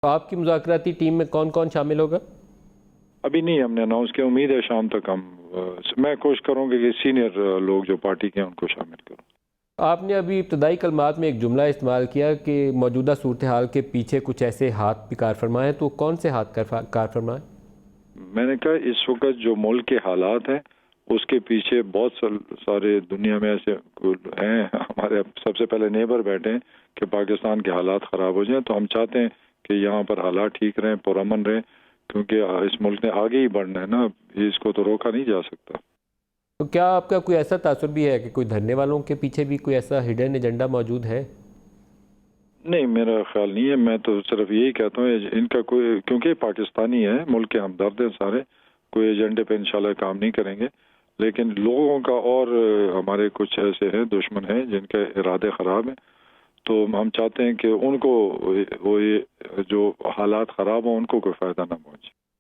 تو آپ کی مذاکراتی ٹیم میں کون کون شامل ہوگا؟ ابھی نہیں ہم نے اناؤنس کیا، امید ہے شام تک میں کوشش کروں گا کہ سینئر لوگ جو پارٹی کے ہیں ان کو شامل کروں۔ آپ نے ابھی ابتدائی کلمات میں ایک جملہ استعمال کیا کہ موجودہ صورتحال کے پیچھے کچھ ایسے ہاتھ بھی کار فرما ہیں، تو کون سے ہاتھ کار فرما ہیں؟ میں نے کہا اس وقت جو ملک کے حالات ہیں اس کے پیچھے بہت سارے دنیا میں ایسے ہیں، ہمارے سب سے پہلے نیبر بیٹھے ہیں کہ پاکستان کے حالات خراب ہو جائیں، تو ہم چاہتے ہیں کہ یہاں پر حالات ٹھیک رہیں، پرامن رہیں، کیونکہ اس ملک نے آگے ہی بڑھنا ہے نا، اس کو تو روکا نہیں جا سکتا۔ تو کیا آپ کا کوئی ایسا تاثر بھی ہے کہ کوئی دھرنے والوں کے پیچھے بھی کوئی ایسا ہڈن ایجنڈا موجود ہے؟ نہیں، میرا خیال نہیں ہے، میں تو صرف یہی کہتا ہوں ان کا کوئی، کیونکہ پاکستانی ہے، ملک کے ہمدرد ہیں سارے، کوئی ایجنڈے پہ انشاءاللہ کام نہیں کریں گے، لیکن لوگوں کا اور ہمارے کچھ ایسے ہیں دشمن ہیں جن کے ارادے خراب ہیں، تو ہم چاہتے ہیں کہ ان کو وہ جو حالات خراب ہوں ان کو کوئی فائدہ نہ پہنچے۔